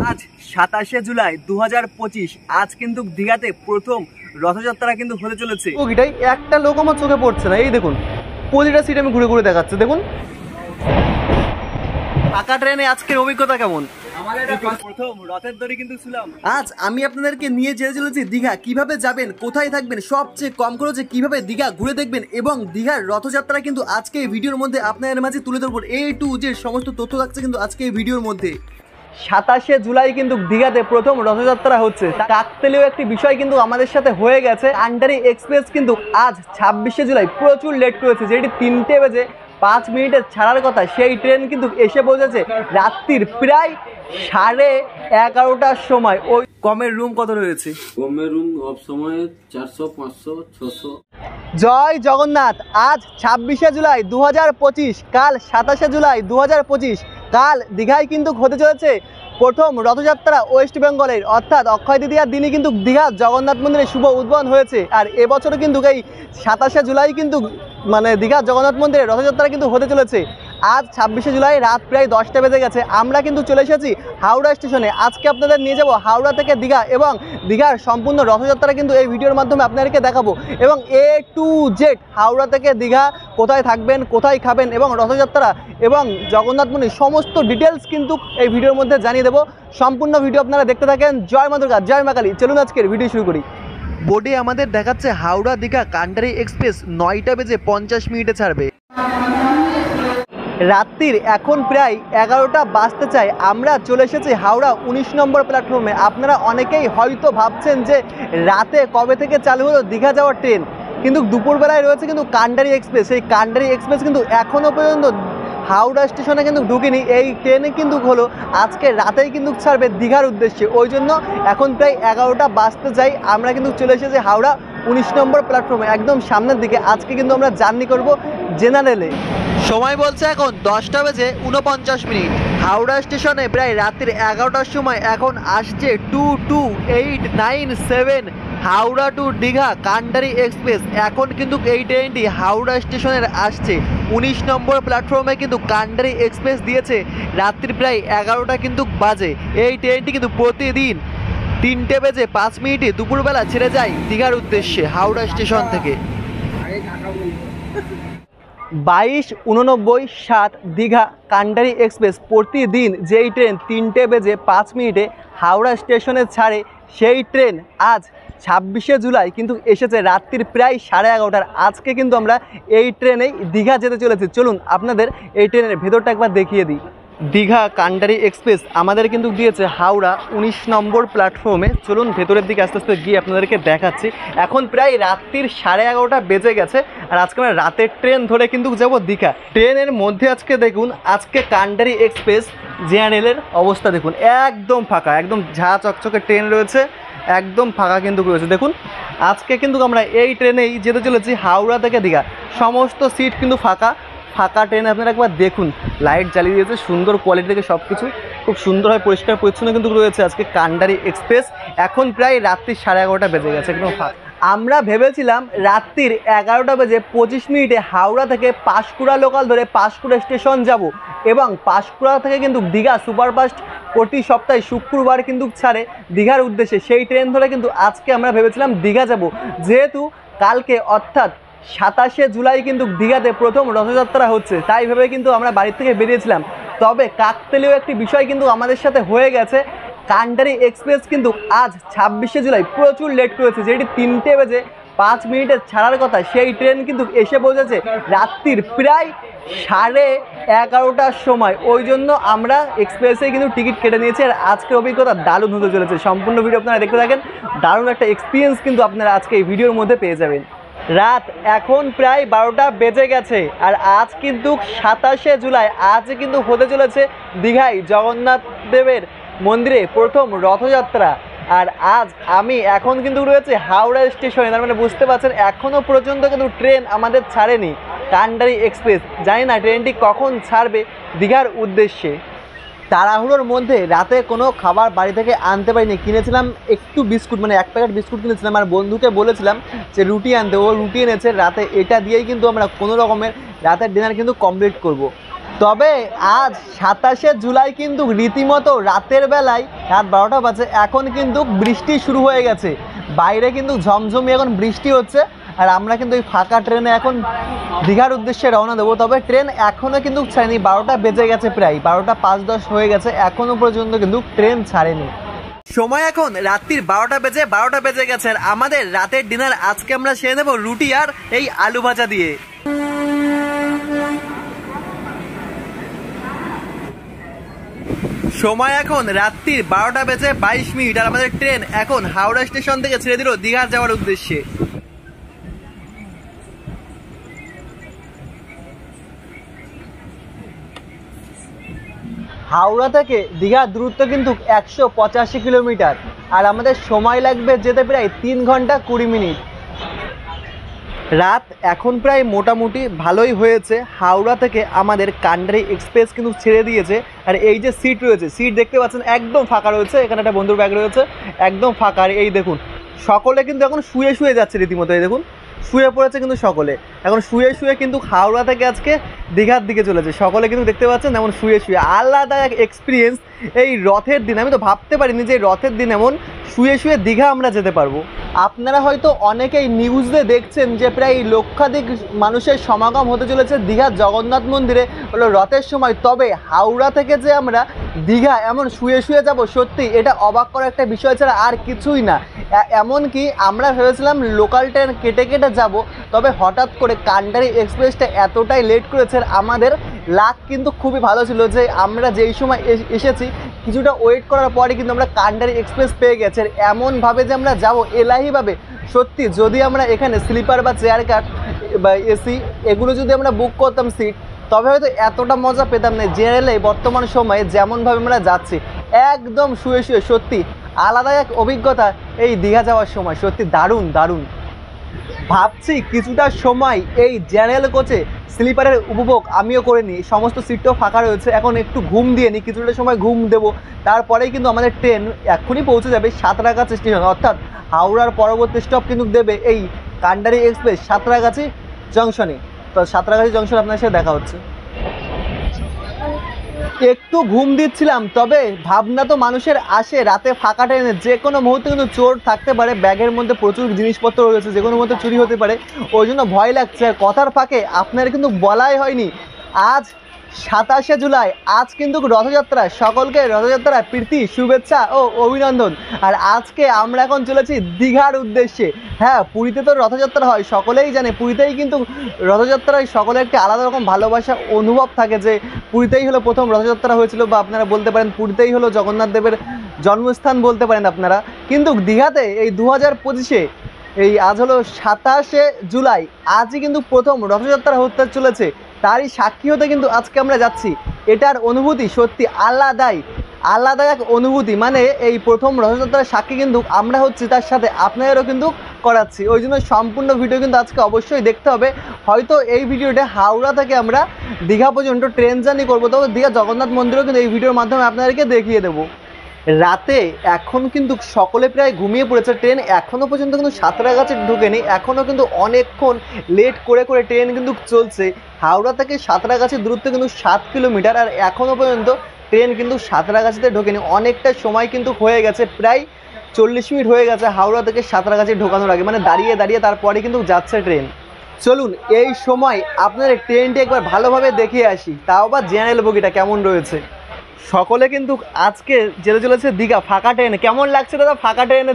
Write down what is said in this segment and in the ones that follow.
আজ 27শে জুলাই 2025। আজ কিন্তু দীঘাতে প্রথম রথযাত্রা কিন্তু হতে চলেছে। ওইটাই একটা লোক আমার চোখে পড়ছে না। এই দেখুন, প্রতিটা সিট আমি ঘুরে ঘুরে দেখাচ্ছে। দেখুন ফাঁকা ট্রেনে আজকের অভিজ্ঞতা কেমন? প্রথম রথের দড়ি কিন্তু ছিলাম। আজ আমি আপনাদেরকে নিয়ে যেতে চলেছি দীঘা। কিভাবে যাবেন, কোথায় থাকবেন, সবচেয়ে কম খরচে কিভাবে দীঘা ঘুরে দেখবেন এবং দীঘার রথযাত্রা কিন্তু আজকে এই ভিডিওর মধ্যে আপনাদের মাঝে তুলে ধরবো। A to Z সমস্ত তথ্য থাকছে কিন্তু আজকে এই ভিডিওর মধ্যে। 27শে জুলাই কিন্তু দীঘাতে প্রথম রথযাত্রা হচ্ছে। কাকতালীয় একটি বিষয় কিন্তু আমাদের সাথে হয়ে গেছে। কান্ডারি এক্সপ্রেস কিন্তু আজ 26শে জুলাই প্রচুর লেট করেছে, যেটি 3:05 ছাড়ার কথা। সেই ট্রেন কিন্তু এসে পৌঁছেছে রাত্রির প্রায় 11:30টার সময়। ওই কমের রুম কত রয়েছে? কমের রুম সব সময় 400, 500, 600। জয় জগন্নাথ। আজ 26শে জুলাই 2025, কাল 27শে জুলাই 2025। কাল দীঘায় কিন্তু হতে চলেছে প্রথম রথযাত্রা ওয়েস্ট বেঙ্গলের, অর্থাৎ অক্ষয় তৃতীয়ার দিনই কিন্তু দীঘা জগন্নাথ মন্দিরের শুভ উদ্বোধন হয়েছে। আর এবছরও কিন্তু এই 27শে জুলাই কিন্তু দীঘা জগন্নাথ মন্দিরের রথযাত্রা কিন্তু হতে চলেছে। আজ 26শে জুলাই রাত প্রায় 10টা বেজে গেছে। আমরা কিন্তু চলে এসেছি হাওড়া স্টেশনে। আজকে আপনাদের নিয়ে যাব হাওড়া থেকে দীঘা এবং দীঘার সম্পূর্ণ রথযাত্রা কিন্তু এই ভিডিওর মাধ্যমে আপনাদেরকে দেখাবো। এবং A to Z হাওড়া থেকে দীঘা কোথায় থাকবেন, কোথায় খাবেন এবং রথযাত্রা এবং জগন্নাথ মন্দির সমস্ত ডিটেলস কিন্তু এই ভিডিওর মধ্যে জানিয়ে দেবো। সম্পূর্ণ ভিডিও আপনারা দেখতে থাকেন। জয় মা দুর্গা, জয় মা কালী। চলুন আজকের ভিডিও শুরু করি। বোর্ডে আমাদের দেখাচ্ছে হাওড়া দীঘা কান্ডারি এক্সপ্রেস 9:50 ছাড়বে। রাত্রির এখন প্রায় 11টা বাজতে চায়। আমরা চলে এসেছি হাওড়া 19 নম্বর প্ল্যাটফর্মে। আপনারা অনেকেই হয়তো ভাবছেন যে রাতে কবে থেকে চালু হলো দীঘা যাওয়ার ট্রেন, কিন্তু দুপুরবেলায় রয়েছে কিন্তু কান্ডারি এক্সপ্রেস। এই কান্ডারি এক্সপ্রেস কিন্তু এখনও পর্যন্ত হাওড়া স্টেশনে কিন্তু ঢুকেনি। এই ট্রেনে কিন্তু হলো আজকে রাতেই কিন্তু ছাড়বে দীঘার উদ্দেশ্যে। ওই জন্য এখন প্রায় 11টা বাজতে চাই। আমরা কিন্তু চলে এসেছি হাওড়া 19 নম্বর প্ল্যাটফর্মে, একদম সামনের দিকে। আজকে কিন্তু আমরা জার্নি করব জেনারেলে। সময় বলছে এখন 10:49। হাওড়া স্টেশনে প্রায় রাত্রির 11টার সময় এখন আসছে 22897 হাওড়া টু দীঘা কান্ডারি এক্সপ্রেস। এখন কিন্তু এই ট্রেনটি হাওড়া স্টেশনের আসছে 19 নম্বর প্ল্যাটফর্মে কিন্তু কান্ডারি এক্সপ্রেস দিয়েছে রাত্রি প্রায় 11টা কিন্তু বাজে। এই ট্রেনটি কিন্তু প্রতিদিন 3:05 দুপুরবেলা ছেড়ে যায় দীঘার উদ্দেশ্যে হাওড়া স্টেশন থেকে। 22:89 দীঘা কান্ডারি এক্সপ্রেস প্রতিদিন যেই ট্রেন 3:05 হাওড়া স্টেশনে ছাড়ে, সেই ট্রেন আজ 26শে জুলাই কিন্তু এসেছে রাত্রির প্রায় 11:30। আজকে কিন্তু আমরা এই ট্রেনেই দীঘা যেতে চলেছি। চলুন আপনাদের এই ট্রেনের ভেতরটা একবার দেখিয়ে দিই। দীঘা কান্ডারি এক্সপ্রেস আমাদের কিন্তু দিয়েছে হাওড়া 19 নম্বর প্ল্যাটফর্মে। চলুন ভেতরের দিকে আস্তে আস্তে গিয়ে আপনাদেরকে দেখাচ্ছি। এখন প্রায় রাত্রির 11:30 বেজে গেছে। আর আজকে আমরা রাতের ট্রেন ধরে কিন্তু যাব দীঘা। ট্রেনের মধ্যে আজকে দেখুন, আজকে কান্ডারি এক্সপ্রেস জেনারেলের অবস্থা দেখুন, একদম ফাঁকা, একদম ঝা চকচকে ট্রেন রয়েছে, একদম ফাঁকা কিন্তু রয়েছে। দেখুন আজকে কিন্তু আমরা এই ট্রেনেই যেতে চলেছি হাওড়া থেকে দীঘা। সমস্ত সিট কিন্তু ফাঁকা ফাঁকা ট্রেন। আপনারা একবার দেখুন, লাইট জ্বালিয়ে দিয়েছে, সুন্দর কোয়ালিটি থেকে সব কিছু খুব সুন্দরভাবে পরিষ্কার পরিচ্ছন্ন কিন্তু রয়েছে আজকে কান্ডারি এক্সপ্রেস। এখন প্রায় রাত্রি 11:30 বেজে গেছে, একদম ফাঁকা। আমরা ভেবেছিলাম রাত্রির 11:25 হাওড়া থেকে পাঁশকুড়া লোকাল ধরে পাঁশকুড়া স্টেশন যাব এবং পাঁশকুড়া থেকে কিন্তু দীঘা সুপারফাস্ট প্রতি সপ্তাহে শুক্রবার কিন্তু ছাড়ে দীঘার উদ্দেশ্যে। সেই ট্রেন ধরে কিন্তু আজকে আমরা ভেবেছিলাম দীঘা যাব। যেহেতু কালকে অর্থাৎ 27শে জুলাই কিন্তু দীঘাতে প্রথম রথযাত্রা হচ্ছে, তাই ভেবে কিন্তু আমরা বাড়ি থেকে বেরিয়েছিলাম। তবে কাকতালীয় একটি বিষয় কিন্তু আমাদের সাথে হয়ে গেছে। কান্ডারি এক্সপ্রেস কিন্তু আজ 26শে জুলাই প্রচুর লেট করেছে, যেটি 3:05 ছাড়ার কথা। সেই ট্রেন কিন্তু এসে পৌঁছেছে রাত্রির প্রায় 11:30টার সময়। ওই জন্য আমরা এক্সপ্রেসে কিন্তু টিকিট কেটে নিয়েছি। আর আজকের অভিজ্ঞতা দারুণ হতে চলেছে। সম্পূর্ণ ভিডিও আপনারা দেখতে থাকেন। দারুণ একটা এক্সপিরিয়েন্স কিন্তু আপনারা আজকে এই ভিডিওর মধ্যে পেয়ে যাবেন। রাত এখন প্রায় 12টা বেজে গেছে। আর আজ কিন্তু 27শে জুলাই, আজ কিন্তু হতে চলেছে দীঘায় জগন্নাথ দেবের মন্দিরে প্রথম রথযাত্রা। আর আজ আমি এখন কিন্তু রয়েছে হাওড়া স্টেশনে। তার মানে বুঝতে পারছেন এখনও পর্যন্ত কিন্তু ট্রেন আমাদের ছাড়েনি কান্ডারি এক্সপ্রেস। জানি না ট্রেনটি কখন ছাড়বে দীঘার উদ্দেশ্যে। তাড়াহুড়োর মধ্যে রাতে কোনো খাবার বাড়ি থেকে আনতে পারিনি। কিনেছিলাম একটু বিস্কুট, মানে 1 প্যাকেট বিস্কুট কিনেছিলাম। আর বন্ধুকে বলেছিলাম যে রুটি আনতে, ও রুটি এনেছে। রাতে এটা দিয়েই কিন্তু আমরা কোনো রকমের রাতের ডিনার কিন্তু কমপ্লিট করব। তবে আজ 27শে জুলাই কিন্তু রীতিমতো রাতের বেলায় রাত 12টা বাজে, এখন কিন্তু বৃষ্টি শুরু হয়ে গেছে। বাইরে কিন্তু ঝমঝমি এখন বৃষ্টি হচ্ছে, আর আমরা কিন্তু এই ফাঁকা ট্রেনে এখন দীঘার উদ্দেশ্যে রওনা দেবো। তবে ট্রেন এখনও কিন্তু ছাড়েনি, 12টা বেজে গেছে, প্রায় 12টা 5-10 হয়ে গেছে, এখনও পর্যন্ত কিন্তু ট্রেন ছাড়েনি। সময় এখন রাত্রির 12টা বেজে গেছে, আর আমাদের রাতের ডিনার আজকে আমরা সেরে নেবো রুটি আর এই আলু ভাজা দিয়ে। সময় এখন রাত্রির 12টা বেজে 22 মিনিট, আর আমাদের ট্রেন এখন হাওড়া স্টেশন থেকে ছেড়ে দিল দীঘা যাওয়ার উদ্দেশ্যে। হাওড়া থেকে দীঘার দূরত্ব কিন্তু 185 কিলোমিটার, আর আমাদের সময় লাগবে যেতে প্রায় 3 ঘন্টা 20 মিনিট। রাত এখন প্রায় মোটামুটি ভালোই হয়েছে। হাওড়া থেকে আমাদের কান্ডারি এক্সপ্রেস কিন্তু ছেড়ে দিয়েছে, আর এই যে সিট রয়েছে, সিট দেখতে পাচ্ছেন একদম ফাঁকা রয়েছে। এখানে একটা বন্ধুর ব্যাগ রয়েছে, একদম ফাঁকা। আর এই দেখুন সকলে কিন্তু এখন শুয়ে শুয়ে যাচ্ছে রীতিমতো, এই দেখুন শুয়ে পড়েছে কিন্তু সকলে, এখন শুয়ে শুয়ে কিন্তু হাওড়া থেকে আজকে দীঘার দিকে চলেছে। সকলে কিন্তু দেখতে পাচ্ছেন এমন শুয়ে শুয়ে, আলাদা এক এক্সপিরিয়েন্স এই রথের দিন। আমি তো ভাবতে পারিনি যে রথের দিন এমন শুয়ে শুয়ে দীঘা আমরা যেতে পারবো। আপনারা হয়তো অনেকেই নিউজে দেখছেন যে প্রায় লক্ষাধিক মানুষের সমাগম হতে চলেছে দীঘার জগন্নাথ মন্দিরে হলো রথের সময়। তবে হাওড়া থেকে যে আমরা দীঘা এমন শুয়ে শুয়ে যাব, সত্যি এটা অবাক করার একটা বিষয় ছাড়া আর কিছুই না। এমনকি আমরা ভেবেছিলাম লোকাল ট্রেন কেটে কেটে যাব, তবে হঠাৎ করে কান্ডারি এক্সপ্রেসটা এতটাই লেট করেছে। আমাদের লাক কিন্তু খুবই ভালো ছিল যে আমরা যেই সময় এসেছি কিছুটা ওয়েট করার পরে কিন্তু আমরা কান্ডারি এক্সপ্রেস পেয়ে গেছি। আর এমনভাবে যে আমরা যাব এলাহিভাবে, সত্যি যদি আমরা এখানে স্লিপার বা চেয়ার কার বা এসি এগুলো যদি আমরা বুক করতাম সিট, তবে হয়তো এতটা মজা পেতাম না। জেনারেলে বর্তমান সময়ে যেমনভাবে আমরা যাচ্ছি একদম শুয়ে শুয়ে, সত্যি আলাদা এক অভিজ্ঞতা এই দীঘা যাওয়ার সময়, সত্যি দারুণ দারুণ। ভাবছি কিছুটা সময় এই জেনারেল কোচে স্লিপারের উপভোগ আমিও করে নিই, সমস্ত সিটটাও ফাঁকা রয়েছে, এখন একটু ঘুম দিয়ে নিই, কিছুটা সময় ঘুম দেবো। তারপরেই কিন্তু আমাদের ট্রেন এক্ষুনি পৌঁছে যাবে সাঁতরাগাছি স্টেশন, অর্থাৎ হাওড়ার পরবর্তী স্টপ কিন্তু দেবে এই কান্ডারি এক্সপ্রেস সাঁতরাগাছি জংশনে। তো সাঁতরাগাছি জংশন আপনার সাথে দেখা হচ্ছে। একটু ঘুম দিচ্ছিলাম, তবে ভাবনা তো মানুষের আসে রাতে ফাঁকা ট্রেনে যে কোনো মুহূর্তে কিন্তু চোর থাকতে পারে, ব্যাগের মধ্যে প্রচুর জিনিসপত্র রয়েছে, যে কোনো মুহূর্তে চুরি হতে পারে, ওই জন্য ভয় লাগছে। আর কথার ফাঁকে আপনার কিন্তু বলাই হয়নি, আজ 27শে জুলাই, আজ কিন্তু রথযাত্রা। সকলকে রথযাত্রা প্রীতি শুভেচ্ছা ও অভিনন্দন। আর আজকে আমরা এখন চলেছি দীঘার উদ্দেশ্যে। হ্যাঁ, পুরীতে তো রথযাত্রা হয়, সকলেই জানে। পুরীতেই কিন্তু রথযাত্রায় সকলের একটি আলাদা রকম ভালোবাসা অনুভব থাকে যে পুরীতেই হলো প্রথম রথযাত্রা হয়েছিল, বা আপনারা বলতে পারেন পুরীতেই হলো জগন্নাথ দেবের জন্মস্থান বলতে পারেন আপনারা। কিন্তু দীঘাতে এই 2025-এ এই আজ হলো 27শে জুলাই, আজই কিন্তু প্রথম রথযাত্রা হতে চলেছে। তারই সাক্ষী হতে কিন্তু আজকে আমরা যাচ্ছি। এটার অনুভূতি সত্যি আলাদা এক অনুভূতি। মানে এই প্রথম রথযাত্রার সাক্ষী কিন্তু আমরা হচ্ছি, তার সাথে আপনাদেরও কিন্তু করাচ্ছি। ওই জন্য সম্পূর্ণ ভিডিও কিন্তু আজকে অবশ্যই দেখতে হবে। হয়তো এই ভিডিওটা হাওড়া থেকে আমরা দীঘা পর্যন্ত ট্রেন জার্নি করবো, তবে দীঘা জগন্নাথ মন্দিরও কিন্তু এই ভিডিওর মাধ্যমে আপনাদেরকে দেখিয়ে দেবো। রাতে এখন কিন্তু সকলে প্রায় ঘুমিয়ে পড়েছে। ট্রেন এখনও পর্যন্ত কিন্তু সাঁতরাগাছি ঢুকেনি, এখনও কিন্তু অনেকক্ষণ লেট করে করে ট্রেন কিন্তু চলছে। হাওড়া থেকে সাঁতরাগাছির দূরত্ব কিন্তু 7 কিলোমিটার, আর এখনও পর্যন্ত ট্রেন কিন্তু সাঁতরাগাছিতে ঢোকেনি। অনেকটা সময় কিন্তু হয়ে গেছে, প্রায় 40 মিনিট হয়ে গেছে হাওড়া থেকে সাঁতরাগাছি ঢোকানোর আগে, মানে দাঁড়িয়ে দাঁড়িয়ে তারপরে কিন্তু যাচ্ছে ট্রেন। চলুন এই সময় আপনাদের ট্রেনটি একবার ভালোভাবে দেখিয়ে আসি, তাও বা জেনারেল বগিটা কেমন রয়েছে। সকলে কিন্তু আজকে যেতে চলেছে দীঘা ফাঁকা ট্রেনে। কেমন লাগছে দাদা ফাঁকা ট্রেনে?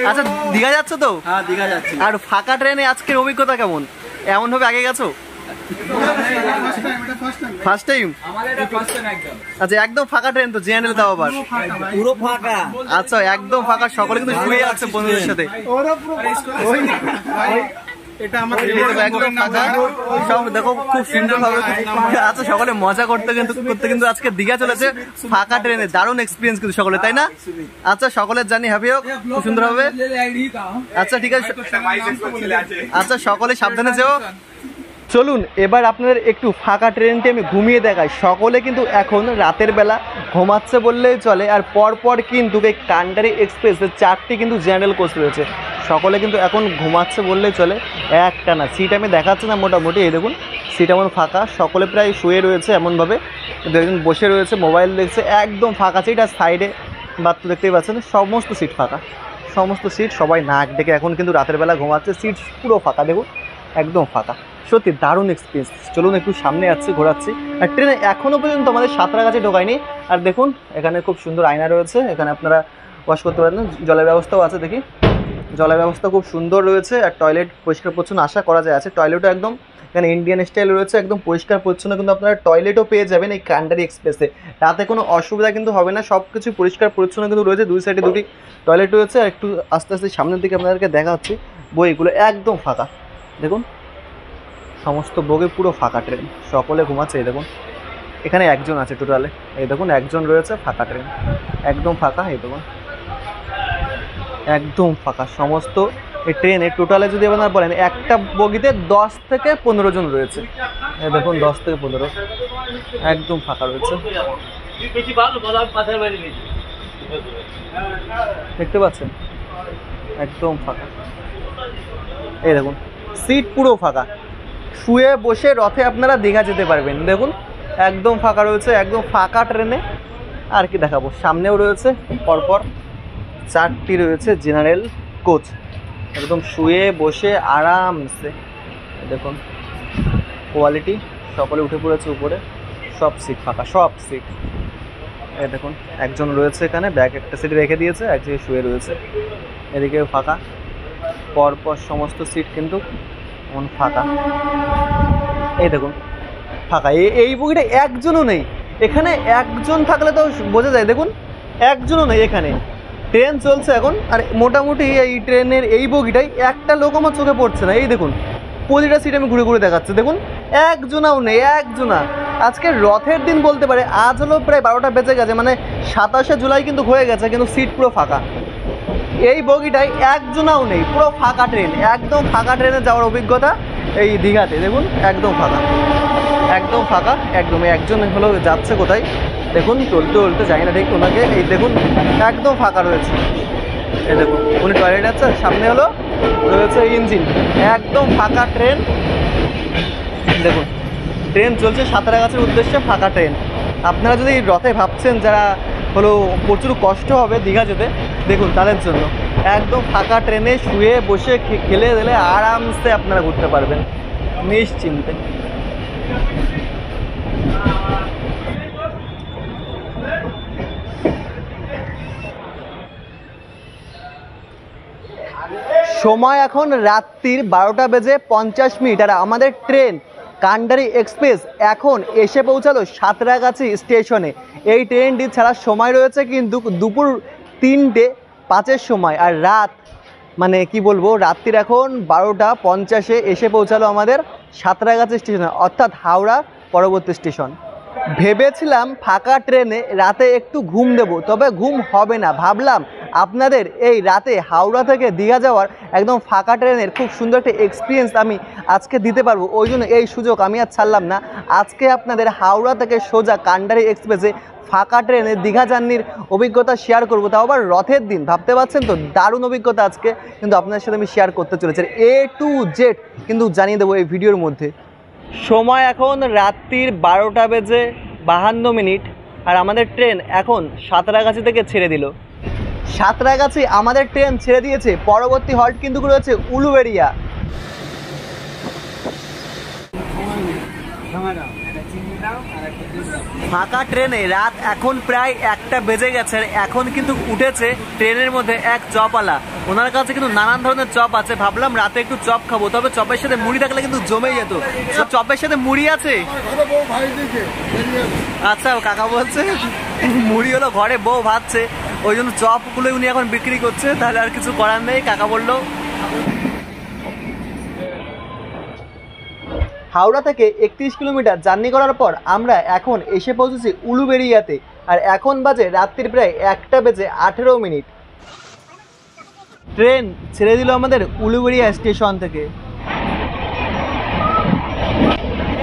আচ্ছা, দীঘা যাচ্ছ তো? হ্যাঁ, দীঘা যাচ্ছি। আর ফাঁকা ট্রেনে আজকের অভিজ্ঞতা কেমন? এমন ভাবে আগে গেছো? First time? আচ্ছা, একদম ফাঁকা ট্রেন তো, জেনারেল তাও আবার পুরো ফাঁকা। আচ্ছা, একদম ফাঁকা, সকলে কিন্তু শুয়ে আছে বন্ধুদের সাথে। একদম ফাঁকা, সব দেখো খুব সুন্দর ভাবে। আচ্ছা, সকলে মজা করতে কিন্তু আজকে দীঘা চলেছে ফাঁকা ট্রেনে। দারুণ এক্সপিরিয়েন্স কিন্তু সকলে, তাই না? আচ্ছা, সকলের জানি হ্যাপি হোক খুব সুন্দর হবে। আচ্ছা, ঠিক আছে। আচ্ছা, সকলে সাবধানে যেও। চলুন এবার আপনাদের একটু ফাঁকা ট্রেনটি আমি ঘুমিয়ে দেখাই। সকলে কিন্তু এখন রাতের বেলা ঘুমাচ্ছে বললেই চলে। আর পরপর কিন্তু এই কান্ডারি এক্সপ্রেসে 4টি কিন্তু জেনারেল কোচ রয়েছে, সকলে কিন্তু এখন ঘুমাচ্ছে বললেই চলে। একটা না সিট আমি দেখাচ্ছি না, মোটামুটি এই দেখুন সিট এমন ফাঁকা, সকলে প্রায় শুয়ে রয়েছে এমনভাবে, একজন বসে রয়েছে মোবাইল দেখছে, একদম ফাঁকা সিট। আর সাইডে বাথরুম দেখতেই পাচ্ছেন, সমস্ত সিট ফাঁকা, সমস্ত সিট, সবাই নাক ডেকে এখন কিন্তু রাতের বেলা ঘুমাচ্ছে, সিট পুরো ফাঁকা দেখুন, একদম ফাঁকা। সত্যি দারুণ এক্সপিরিয়েন্স। চলুন একটু সামনে যাচ্ছি, ঘোরাচ্ছি। আর ট্রেনে এখনও পর্যন্ত আমাদের সাঁতরাগাছি ঢোকায়নি। আর দেখুন এখানে খুব সুন্দর আয়না রয়েছে, এখানে আপনারা ওয়াশ করতে পারেন, জলের ব্যবস্থাও আছে, দেখি জলের ব্যবস্থা খুব সুন্দর রয়েছে। আর টয়লেট পরিষ্কার পরিচ্ছন্ন আশা করা যায় আছে, টয়লেটও একদম এখানে ইন্ডিয়ান স্টাইল রয়েছে, একদম পরিষ্কার পরিচ্ছন্ন কিন্তু আপনারা টয়লেটও পেয়ে যাবেন এই কান্ডারি এক্সপ্রেসে। রাতে কোনো অসুবিধা কিন্তু হবে না, সব কিছু পরিষ্কার পরিচ্ছন্ন কিন্তু রয়েছে। দুই সাইডে দুটি টয়লেট রয়েছে। আর একটু আস্তে আস্তে সামনের দিকে আপনাদেরকে দেখা হচ্ছে, বইগুলো একদম ফাঁকা দেখুন, সমস্ত বগি পুরো ফাঁকা, ট্রেন সকলে ঘুমাচ্ছে। এই দেখুন এখানে একজন আছে টোটালে, এই দেখুন একজন রয়েছে, ফাঁকা ট্রেন একদম ফাঁকা। এই দেখুন একদম ফাঁকা সমস্ত এই ট্রেনে। টোটালে যদি আপনারা বলেন একটা বগিতে 10 থেকে 15 জন রয়েছে, এই দেখুন 10 থেকে 15 একদম ফাঁকা রয়েছে, দেখতে পাচ্ছেন একদম ফাঁকা। এই দেখুন সিট পুরো ফাঁকা, শুয়ে বসে রথে আপনারা দীঘা যেতে পারবেন। দেখুন একদম ফাঁকা রয়েছে, একদম ফাঁকা ট্রেনে। আর কি দেখাবো, সামনেও রয়েছে পরপর 4টি রয়েছে জেনারেল কোচ, একদম শুয়ে বসে আরামসে। দেখুন কোয়ালিটি, সকলে উঠে পড়েছে উপরে, সব সিট ফাঁকা, সব সিট। এই দেখুন একজন রয়েছে এখানে, ব্যাগ একটা সিটে রেখে দিয়েছে, এক জায়গায় শুয়ে রয়েছে, এদিকেও ফাঁকা, পরপর সমস্ত সিট কিন্তু এমন ফাঁকা। এই দেখুন ফাঁকা, এই বগিটা একজনও নেই এখানে, একজন থাকলে তো বোঝা যায়। দেখুন একজনও নেই এখানে, ট্রেন চলছে এখন। আর মোটামুটি এই ট্রেনের এই বগিটাই একটা লোক আমার চোখে পড়ছে না। এই দেখুন প্রতিটা সিট আমি ঘুরে ঘুরে দেখাচ্ছি, দেখুন একজনাও নেই, একজনা। আজকে রথের দিন বলতে পারে, আজ হলো প্রায় 12টা বেজে গেছে, মানে 27শে জুলাই কিন্তু হয়ে গেছে, কিন্তু সিট পুরো ফাঁকা। এই বগিটাই একজনাও নেই, পুরো ফাঁকা ট্রেন, একদম ফাঁকা ট্রেনে যাওয়ার অভিজ্ঞতা এই দীঘাতে। দেখুন একদম ফাঁকা, একদম ফাঁকা, একদম। একজন হলো যাচ্ছে কোথায় দেখুন, টলতে টলতে যাই না ঠিক ওনাকে। এই দেখুন একদম ফাঁকা রয়েছে, এই দেখুন উনি টয়লেট যাচ্ছে, সামনে হলো রয়েছে ইঞ্জিন, একদম ফাঁকা ট্রেন। দেখুন ট্রেন চলছে সাঁতরাগাছির উদ্দেশ্যে, ফাঁকা ট্রেন। আপনারা যদি রথে ভাবছেন যারা হলো প্রচুর কষ্ট হবে দীঘা যেতে, দেখুন তাদের জন্য একদম ফাঁকা ট্রেনে শুয়ে বসে খেলে দিলে আরামসে আপনারা ঘুরতে পারবেন নিশ্চিন্তে। সময় এখন রাত্রির 12টা বেজে 50 মিনিট। আর আমাদের ট্রেন কান্ডারি এক্সপ্রেস এখন এসে পৌঁছালো সাঁতরাগাছি স্টেশনে। এই ট্রেনটি ছাড়ার সময় রয়েছে কিন্তু দুপুর 3:05 সময়। আর রাত মানে কি বলবো, রাত্রির এখন 12টা 50-এ এসে পৌঁছালো আমাদের সাঁতরাগাছি স্টেশনে, অর্থাৎ হাওড়া পরবর্তী স্টেশন। ভেবেছিলাম ফাঁকা ট্রেনে রাতে একটু ঘুম দেব, তবে ঘুম হবে না। ভাবলাম আপনাদের এই রাতে হাওড়া থেকে দীঘা যাওয়ার একদম ফাঁকা ট্রেনের খুব সুন্দর একটা এক্সপিরিয়েন্স আমি আজকে দিতে পারবো, ওই জন্য এই সুযোগ আমি আর ছাড়লাম না। আজকে আপনাদের হাওড়া থেকে সোজা কান্ডারি এক্সপ্রেসে ফাঁকা ট্রেনে দীঘা জার্নির অভিজ্ঞতা শেয়ার করবো, তাও আবার রথের দিন। ভাবতে পারছেন তো, দারুণ অভিজ্ঞতা আজকে কিন্তু আপনাদের সাথে আমি শেয়ার করতে চলেছি। A to Z কিন্তু জানিয়ে দেবো এই ভিডিওর মধ্যে। সময় এখন রাত্রির 12টা বেজে 52 মিনিট। আর আমাদের ট্রেন এখন সাঁতরাগাছি থেকে ছেড়ে দিল। সাঁতরাগাছি আমাদের ট্রেন ছেড়ে দিয়েছে, পরবর্তী হল্ট কিন্তু রয়েছে উলুবেড়িয়া। ফাঁকা ট্রেনে রাত এখন প্রায় 1টা বেজে গেছে। এখন কিন্তু উঠেছে ট্রেনের মধ্যে এক চপওয়ালা, ওনার কাছে কিন্তু নানান ধরনের চপ আছে। ভাবলাম রাতে একটু চপ খাবো, তবে চপের সাথে মুড়ি থাকলে কিন্তু জমে যেত। চপের সাথে মুড়ি আছে? আচ্ছা কাকা বলছে মুড়ি হলো ঘরে বউ ভাজছে, ওই জন্য চপগুলো উনি এখন বিক্রি করছে, তাহলে আর কিছু করার নেই। কাকা বললো হাওড়া থেকে 31 কিলোমিটার জার্নি করার পর আমরা এখন এসে পৌঁছেছি উলুবেড়িয়াতে। আর এখন বাজে রাত্রির প্রায় 1টা বেজে 18 মিনিট। ট্রেন ছেড়ে দিল আমাদের উলুবেড়িয়া স্টেশন থেকে।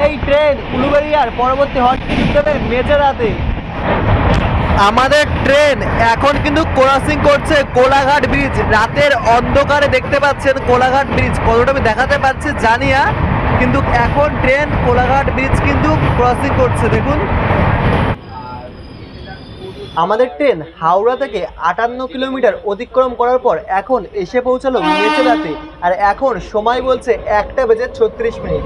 এই ট্রেন উলুবেড়িয়ার পরবর্তী হল্ট কিন্তু মেচেরাতে। আমাদের ট্রেন এখন কিন্তু ক্রসিং করছে কোলাঘাট ব্রিজ। রাতের অন্ধকারে দেখতে পাচ্ছেন কোলাঘাট ব্রিজ কতটা আমি দেখাতে পারছি জানি না, কিন্তু এখন ট্রেন কোলাঘাট ব্রিজ কিন্তু ক্রসিং করছে। দেখুন আমাদের ট্রেন হাওড়া থেকে 58 কিলোমিটার অতিক্রম করার পর এখন এসে পৌঁছালো মেচেদাতে, আর এখন সময় বলছে 1:36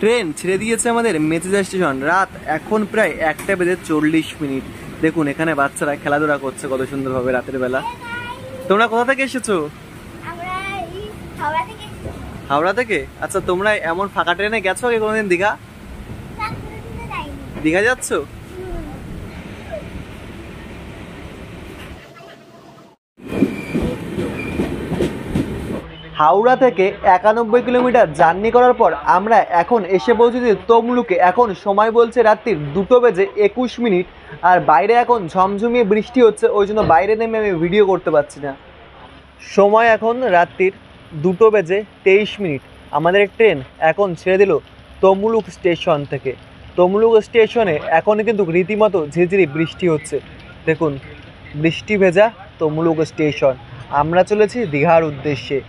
ট্রেন ছেড়ে দিয়েছে আমাদের মেচেদা স্টেশন। রাত এখন প্রায় 1:40। দেখুন এখানে বাচ্চারা খেলাধুলা করছে কত সুন্দরভাবে রাতের বেলা। তোমরা কোথা থেকে এসেছো? হাওড়া থেকে। আচ্ছা, তোমরা এমন ফাঁকা ট্রেনে গেছো আগে কোনোদিন দীঘা? দীঘা যাচ্ছ? হাওড়া থেকে 91 কিলোমিটার জার্নি করার পর আমরা এখন এসে পৌঁছেছি তমলুকে। এখন সময় বলছে রাত্রির 2:21। আর বাইরে এখন ঝমঝমিয়ে বৃষ্টি হচ্ছে, ওই জন্য বাইরে নেমে আমি ভিডিও করতে পারছি না। সময় এখন রাত্রির 2:23। আমাদের ট্রেন এখন ছেড়ে দিল তমলুক স্টেশন থেকে। তমলুক স্টেশনে এখন কিন্তু রীতিমতো ঝিরঝিরি বৃষ্টি হচ্ছে। দেখুন বৃষ্টি ভেজা তমলুক স্টেশন। আমরা চলেছি দীঘার উদ্দেশ্যে।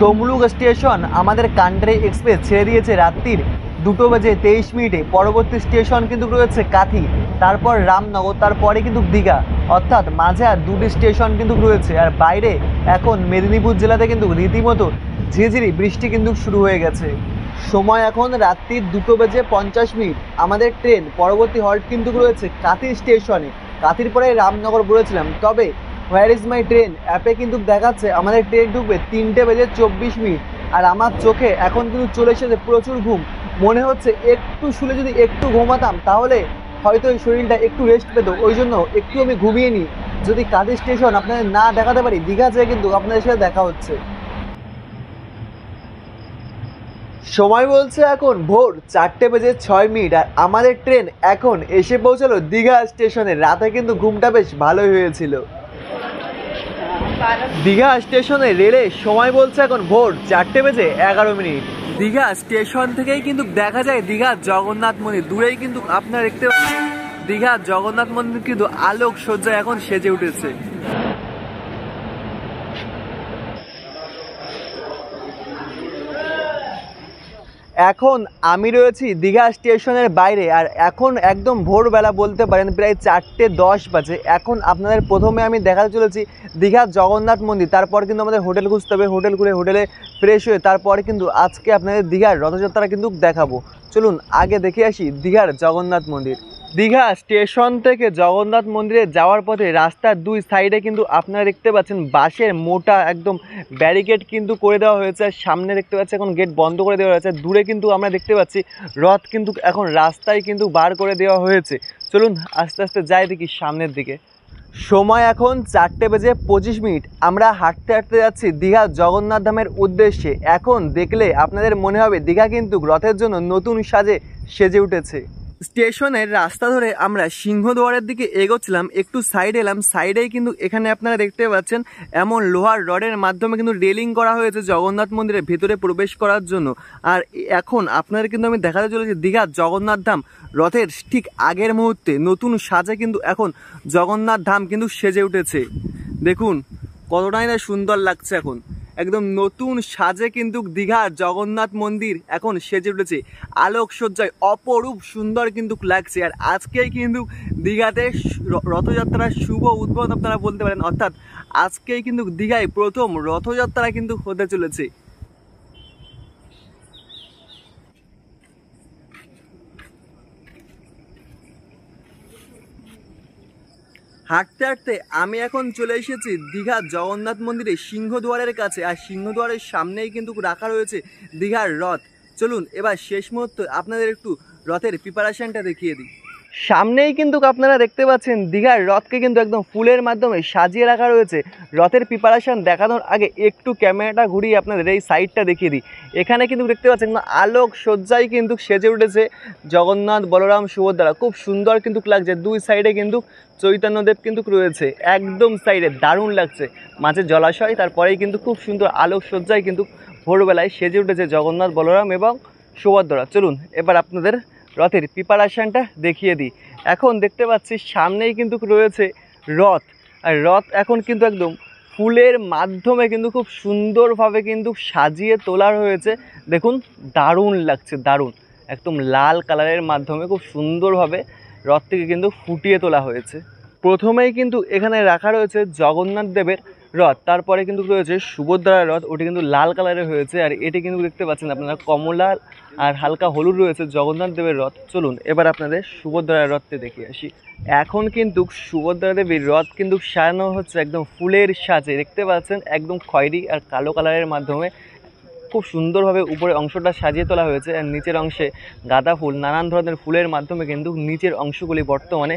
তমলুক স্টেশন আমাদের কান্ডারি এক্সপ্রেস ছেড়ে দিয়েছে রাত্রির 2:23। পরবর্তী স্টেশন কিন্তু রয়েছে কাথি, তারপর রামনগর, তারপরে কিন্তু দীঘা, অর্থাৎ মাঝে আর 2টি স্টেশন কিন্তু রয়েছে। আর বাইরে এখন মেদিনীপুর জেলাতে কিন্তু রীতিমতো ঝিরঝিরি বৃষ্টি কিন্তু শুরু হয়ে গেছে। সময় এখন রাত্রির 2:50। আমাদের ট্রেন পরবর্তী হল্ট কিন্তু রয়েছে কাথি স্টেশনে। কাথির পরে রামনগর বলেছিলাম, তবে হোয়ার ইজ মাই ট্রেন অ্যাপে কিন্তু দেখাচ্ছে আমাদের ট্রেন ঢুকবে 3:24। আর আমার চোখে এখন কিন্তু চলে এসেছে প্রচুর ঘুম। মনে হচ্ছে একটু শুলে যদি একটু ঘুমাতাম তাহলে হয়তো এই শরীরটা একটু রেস্ট পেত, ওই জন্য একটু আমি ঘুমিয়ে নিই। যদি কাঁদি স্টেশন আপনাদের না দেখাতে পারি, দীঘা যেয়ে কিন্তু আপনাদের সাথে দেখা হচ্ছে। সময় বলছে এখন ভোর 4:06। আর আমাদের ট্রেন এখন এসে পৌঁছালো দীঘা স্টেশনে। রাতে কিন্তু ঘুমটা বেশ ভালোই হয়েছিল। দীঘা স্টেশনে রেলে সময় বলছে এখন ভোর 4:11। দীঘা স্টেশন থেকেই কিন্তু দেখা যায় দীঘা জগন্নাথ মন্দির। দূরেই কিন্তু আপনারা দেখতে পাচ্ছেন দীঘা জগন্নাথ মন্দির কিন্তু আলোক সজ্জায় এখন সেজে উঠেছে। এখন আমি রয়েছি দীঘা স্টেশনের বাইরে, আর এখন একদম ভোরবেলা বলতে পারেন, প্রায় 4:10 বাজে। এখন আপনাদের প্রথমে আমি দেখাতে চলেছি দীঘা জগন্নাথ মন্দির। তারপর কিন্তু আমাদের হোটেল খুঁজতে হবে, হোটেল খুলে হোটেলে ফ্রেশ হয়ে তারপরে কিন্তু আজকে আপনাদের দীঘার রথযাত্রা কিন্তু দেখাবো। চলুন আগে দেখে আসি দীঘার জগন্নাথ মন্দির। দীঘা স্টেশন থেকে জগন্নাথ মন্দিরে যাওয়ার পথে রাস্তার দুই সাইডে কিন্তু আপনারা দেখতে পাচ্ছেন বাঁশের মোটা একদম ব্যারিকেড কিন্তু করে দেওয়া হয়েছে। আর সামনে দেখতে পাচ্ছি এখন গেট বন্ধ করে দেওয়া হয়েছে। দূরে কিন্তু আমরা দেখতে পাচ্ছি রথ কিন্তু এখন রাস্তায় কিন্তু বার করে দেওয়া হয়েছে। চলুন আস্তে আস্তে যাই দেখি সামনের দিকে। সময় এখন 4:25। আমরা হাঁটতে হাঁটতে যাচ্ছি দীঘা জগন্নাথ ধামের উদ্দেশ্যে। এখন দেখলে আপনাদের মনে হবে দীঘা কিন্তু রথের জন্য নতুন সাজে সেজে উঠেছে। স্টেশনের রাস্তা ধরে আমরা সিংহদুয়ারের দিকে এগোচ্ছিলাম, একটু সাইড এলাম। সাইডেই কিন্তু এখানে আপনারা দেখতে পাচ্ছেন এমন লোহার রডের মাধ্যমে কিন্তু রেলিং করা হয়েছে জগন্নাথ মন্দিরের ভেতরে প্রবেশ করার জন্য। আর এখন আপনাদের কিন্তু আমি দেখাতে চলেছি দীঘা জগন্নাথ ধাম রথের ঠিক আগের মুহূর্তে নতুন সাজে কিন্তু এখন জগন্নাথ ধাম কিন্তু সেজে উঠেছে। দেখুন কতটাই না সুন্দর লাগছে। এখন একদম নতুন সাজে কিন্তু দীঘা জগন্নাথ মন্দির এখন সেজে উঠেছে আলোকসজ্জায়, অপরূপ সুন্দর কিন্তু লাগছে। আর আজকেই কিন্তু দীঘাতে রথযাত্রার শুভ উদ্বোধন আপনারা বলতে পারেন, অর্থাৎ আজকেই কিন্তু দীঘায় প্রথম রথযাত্রা কিন্তু হতে চলেছে। হাঁটতে হাঁটতে আমি এখন চলে এসেছি দীঘা জগন্নাথ মন্দিরে সিংহদুয়ারের কাছে। আর সিংহদুয়ারের সামনেই কিন্তু রাখা রয়েছে দীঘার রথ। চলুন এবার শেষ মুহূর্তে আপনাদের একটু রথের প্রিপারেশনটা দেখিয়ে দিই। সামনেই কিন্তু আপনারা দেখতে পাচ্ছেন দীঘার রথকে কিন্তু একদম ফুলের মাধ্যমে সাজিয়ে রাখা রয়েছে। রথের প্রিপারেশন দেখানোর আগে একটু ক্যামেরাটা ঘুরিয়ে আপনাদের এই সাইডটা দেখিয়ে দিই। এখানে কিন্তু দেখতে পাচ্ছেন আলোক সজ্জায় কিন্তু সেজে উঠেছে জগন্নাথ, বলরাম, সুভদ্রা। খুব সুন্দর কিন্তু লাগছে। দুই সাইডে কিন্তু চৈতন্যদেব কিন্তু রয়েছে একদম সাইডে, দারুণ লাগছে। মাঝে জলাশয়, তারপরেই কিন্তু খুব সুন্দর আলোক সজ্জায় কিন্তু ভোরবেলায় সেজে উঠেছে জগন্নাথ, বলরাম এবং সুভদ্রা। চলুন এবার আপনাদের রথের প্রিপারেশনটা দেখিয়ে দিই। এখন দেখতে পাচ্ছি সামনেই কিন্তু রয়েছে রথ, আর রথ এখন কিন্তু একদম ফুলের মাধ্যমে কিন্তু খুব সুন্দরভাবে কিন্তু সাজিয়ে তোলা হয়েছে। দেখুন দারুণ লাগছে, দারুণ, একদম লাল কালারের মাধ্যমে খুব সুন্দরভাবে রথটিকে কিন্তু ফুটিয়ে তোলা হয়েছে। প্রথমেই কিন্তু এখানে রাখা রয়েছে জগন্নাথ দেবের রথ, তারপরে কিন্তু রয়েছে সুভদ্রার রথ, ওটি কিন্তু লাল কালারের হয়েছে। আর এটি কিন্তু দেখতে পাচ্ছেন আপনারা কমলা আর হালকা হলুদ রয়েছে জগন্নাথ দেবের রথ। চলুন এবার আপনাদের সুভদ্রার রথটি দেখিয়ে আসি। এখন কিন্তু সুভদ্রা দেবীর রথ কিন্তু সাজানো হচ্ছে একদম ফুলের সাজে। দেখতে পাচ্ছেন একদম খয়েরি আর কালো কালারের মাধ্যমে খুব সুন্দরভাবে উপরের অংশটা সাজিয়ে তোলা হয়েছে, আর নিচের অংশে গাঁদা ফুল, নানান ধরনের ফুলের মাধ্যমে কিন্তু নিচের অংশগুলি বর্তমানে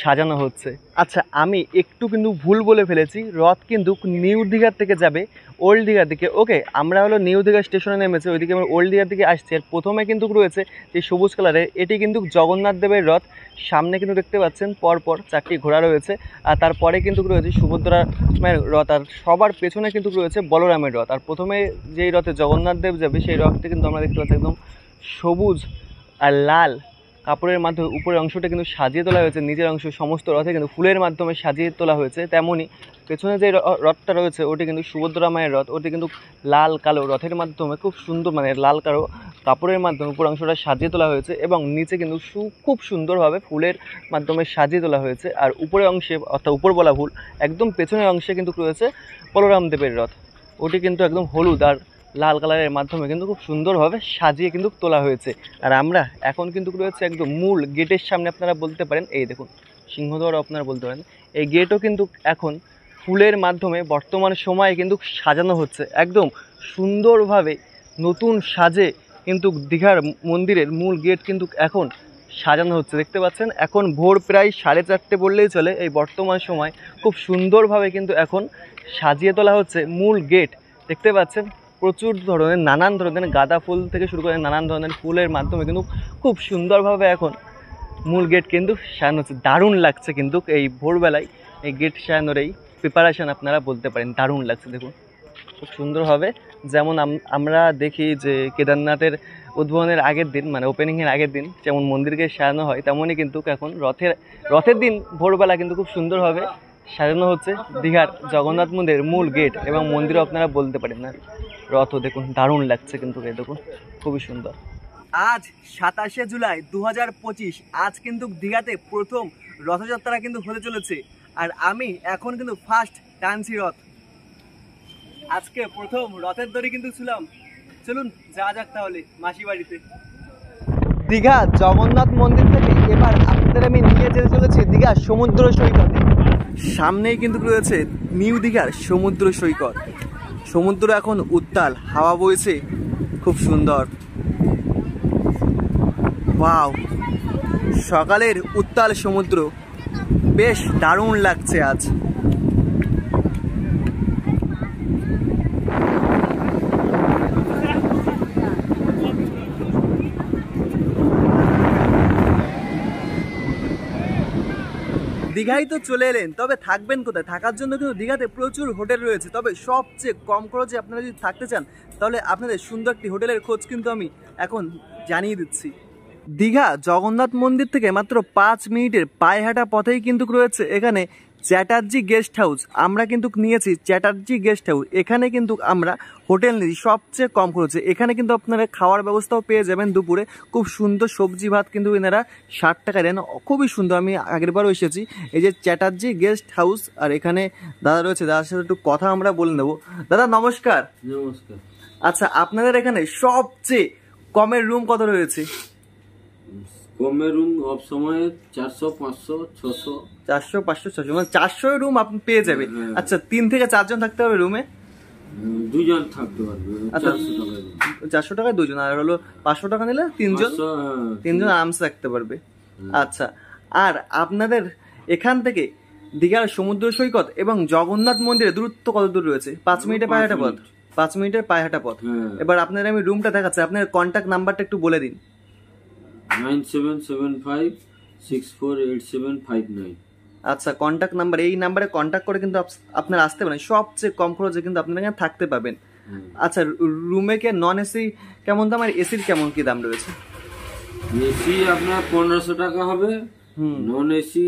সাজানো হচ্ছে। আচ্ছা, আমি একটু কিন্তু ভুল বলে ফেলেছি, রথ কিন্তু নিউ দীঘার থেকে যাবে ওল্ড দীঘার দিকে। ওকে, আমরা হলো নিউ দীঘা স্টেশনে নেমেছে, ওইদিকে আমরা ওল্ড দীঘার দিকে আসছি। আর প্রথমে কিন্তু রয়েছে যে সবুজ কালারের, এটি কিন্তু জগন্নাথ দেবের রথ। সামনে কিন্তু দেখতে পাচ্ছেন পরপর 4টি ঘোড়া রয়েছে, আর তারপরে কিন্তু রয়েছে সুভদ্রা মায়ের রথ, আর সবার পেছনে কিন্তু রয়েছে বলরামের রথ। আর প্রথমে যেই রথে জগন্নাথ দেব যাবে সেই রথটি কিন্তু আমরা দেখতে পাচ্ছি একদম সবুজ আর লাল কাপড়ের মাধ্যমে উপরের অংশটা কিন্তু সাজিয়ে তোলা হয়েছে, নিচের অংশ সমস্ত রথে কিন্তু ফুলের মাধ্যমে সাজিয়ে তোলা হয়েছে। তেমনই পেছনে যে রথটা রয়েছে ওটি কিন্তু সুভদ্রা মায়ের রথ, ওটি কিন্তু লাল কালো রথের মাধ্যমে খুব সুন্দর, মানে লাল কালো কাপড়ের মাধ্যমে উপর অংশটা সাজিয়ে তোলা হয়েছে, এবং নিচে কিন্তু খুব সুন্দরভাবে ফুলের মাধ্যমে সাজিয়ে তোলা হয়েছে। আর উপরের অংশে, অর্থাৎ উপর বলা ভুল, একদম পেছনের অংশে কিন্তু রয়েছে বলরাম দেবের রথ, ওটি কিন্তু একদম হলুদ আর লাল কালারের মাধ্যমে কিন্তু খুব সুন্দরভাবে সাজিয়ে কিন্তু তোলা হয়েছে। আর আমরা এখন কিন্তু রয়েছে একদম মূল গেটের সামনে, আপনারা বলতে পারেন এই দেখুন সিংহদ্বার, আপনারা বলতে পারেন এই গেটও কিন্তু এখন ফুলের মাধ্যমে বর্তমান সময়ে কিন্তু সাজানো হচ্ছে একদম সুন্দরভাবে। নতুন সাজে কিন্তু দীঘার মন্দিরের মূল গেট কিন্তু এখন সাজানো হচ্ছে। দেখতে পাচ্ছেন এখন ভোর প্রায় 4:30 বললেই চলে। এই বর্তমান সময় খুব সুন্দরভাবে কিন্তু এখন সাজিয়ে তোলা হচ্ছে মূল গেট। দেখতে পাচ্ছেন প্রচুর ধরনের নানান ধরনের গাঁদা ফুল থেকে শুরু করে নানান ধরনের ফুলের মাধ্যমে কিন্তু খুব সুন্দরভাবে এখন মূল গেট কিন্তু সাজানো হচ্ছে। দারুণ লাগছে কিন্তু এই ভোরবেলায় এই গেট সাজানোর এই প্রিপারেশান, আপনারা বলতে পারেন দারুণ লাগছে। দেখুন খুব সুন্দরভাবে, যেমন আমরা দেখি যে কেদারনাথের উদ্বোধনের আগের দিন, মানে ওপেনিংয়ের আগের দিন যেমন মন্দিরকে সাজানো হয়, তেমনই কিন্তু এখন রথের দিন ভোরবেলা কিন্তু খুব সুন্দরভাবে সাজানো হচ্ছে দীঘার জগন্নাথ মন্দিরের মূল গেট এবং মন্দিরও আপনারা বলতে পারেন না। রথও দেখুন দারুণ লাগছে কিন্তু, এই দেখুন খুবই সুন্দর। আজ 27 জুলাই 2025, আজ কিন্তু দীঘাতে প্রথম রথযাত্রা কিন্তু হতে চলেছে। আর আমি এখন কিন্তু ফার্স্ট টানছি রথ, আজকে প্রথম রথের দড়ি কিন্তু ছিলাম। চলুন যা যাক তাহলে মাসি বাড়িতে। দীঘা জগন্নাথ মন্দির থেকে এবার আপনাদের আমি নিয়ে যেতে চলেছি দীঘা সমুদ্র সৈকতে। সামনেই কিন্তু রয়েছে নিউ দীঘার সমুদ্র সৈকত। সমুদ্র এখন উত্তাল, হাওয়া বইছে খুব সুন্দর। ওয়াও, সকালের উত্তাল সমুদ্র, বেশ দারুণ লাগছে আজ। দীঘায় তো চলে এলেন, তবে থাকবেন কোথায়? থাকার জন্য কিন্তু দীঘাতে প্রচুর হোটেল রয়েছে, তবে সবচেয়ে কম খরচে আপনারা যদি থাকতে চান তাহলে আপনাদের সুন্দর একটি হোটেলের খোঁজ কিন্তু আমি এখন জানিয়ে দিচ্ছি। দীঘা জগন্নাথ মন্দির থেকে মাত্র 5 মিনিটের পায়ে হাঁটা পথেই কিন্তু রয়েছে এখানে চ্যাটার্জি গেস্ট হাউস। আমরা কিন্তু নিয়েছি চ্যাটার্জি গেস্ট হাউস। এখানে কিন্তু আমরা হোটেল নিয়েছি সবচেয়ে কম খরচে। এখানে কিন্তু আপনারা খাওয়ার ব্যবস্থাও পেয়ে যাবেন দুপুরে। খুব সুন্দর সবজি ভাত কিন্তু এনারা 60 টাকায় দেন, খুবই সুন্দর। আমি আগেরবারও এসেছি। এই যে চ্যাটার্জি গেস্ট হাউস, আর এখানে দাদা রয়েছে, দাদার সাথে একটু কথা আমরা বলে নেবো। দাদা নমস্কার। নমস্কার। আচ্ছা, আপনাদের এখানে সবচেয়ে কমের রুম কত রয়েছে? কমের রুম সব সময় 400, 500, 600। 400, 500, 600, মানে 400 রুম আপনি পেয়ে যাবেন। আচ্ছা, 3 থেকে 4 জন থাকতে হবে রুমে? 2 জন থাকতে পারবে। 400 টাকায় 2 জন, আর হলো 500 টাকা নিলে 3 জন, 3 জন আরামসে থাকতে পারবে। আচ্ছা, আর আপনাদের এখান থেকে দীঘার সমুদ্র সৈকত এবং জগন্নাথ মন্দিরের দূরত্ব কত দূর রয়েছে? 5 মিনিটের পায়ে হাঁটা পথ। 5 মিনিটের পায়ে হাঁটা পথ। এবার আপনাদের আমি রুমটা দেখাচ্ছি, আপনার কন্ট্যাক্ট নাম্বারটা একটু বলে দিন। 9775648759। আচ্ছা, কন্ট্যাক্ট নাম্বার, এই নাম্বারে কন্ট্যাক্ট করে কিন্তু আপনারা আসতে পারেন। সবচেয়ে কম খরচে কিন্তু আপনারা এখানে থাকতে পাবেন। আচ্ছা, রুমে কে নন এসি কেমন দাম আর এসির কেমন কি দাম রয়েছে? এসি আপনার 1500 টাকা হবে, হুম। নন এসি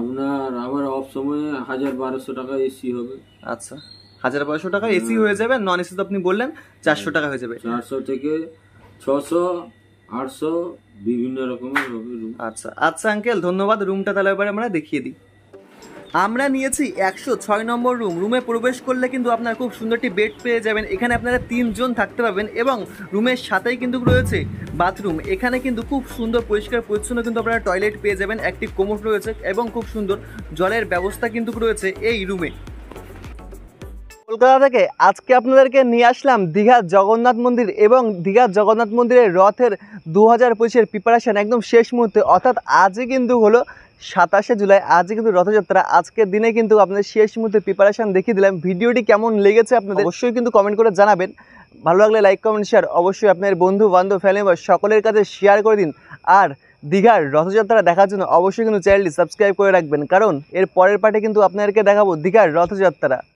আপনার আবার অফ সময়ে 1200 টাকা এসি হবে। আচ্ছা, 1500 টাকা এসি হয়ে যাবে, নন এসি তো আপনি বললেন 400 টাকা হয়ে যাবে। 400 থেকে 600, 800 বিভিন্ন রকমের হবে রুম। আচ্ছা আচ্ছা আঙ্কেল, ধন্যবাদ। রুমটা তাহলে এবারে আমরা দেখিয়ে দিই। আমরা নিয়েছি 106 নম্বর রুম। রুমে প্রবেশ করলে কিন্তু আপনারা খুব সুন্দর একটি বেড পেয়ে যাবেন। এখানে আপনারা 3 জন থাকতে পারবেন এবং রুমের সাথেই কিন্তু রয়েছে বাথরুম। এখানে কিন্তু খুব সুন্দর পরিষ্কার পরিচ্ছন্ন কিন্তু আপনারা টয়লেট পেয়ে যাবেন, একটি কোমোড রয়েছে এবং খুব সুন্দর জলের ব্যবস্থা কিন্তু রয়েছে এই রুমে। কলকাতা থেকে আজকে আপনাদেরকে নিয়ে আসলাম দীঘার জগন্নাথ মন্দির এবং দীঘার জগন্নাথ মন্দিরের রথের 2025-এর প্রিপারেশান একদম শেষ মুহূর্তে, অর্থাৎ আজই কিন্তু হলো 27শে জুলাই, আজই কিন্তু রথযাত্রা। আজকের দিনে কিন্তু আপনাদের শেষ মুহূর্তে প্রিপারেশান দেখিয়ে দিলাম। ভিডিওটি কেমন লেগেছে আপনাদের অবশ্যই কিন্তু কমেন্ট করে জানাবেন। ভালো লাগলে লাইক কমেন্ট শেয়ার অবশ্যই আপনার বন্ধু বান্ধব ফ্যামিলি মেম্বার সকলের কাছে শেয়ার করে দিন। আর দীঘার রথযাত্রা দেখার জন্য অবশ্যই কিন্তু চ্যানেলটি সাবস্ক্রাইব করে রাখবেন, কারণ এর পরের পার্টে কিন্তু আপনাদেরকে দেখাবো দীঘার রথযাত্রা।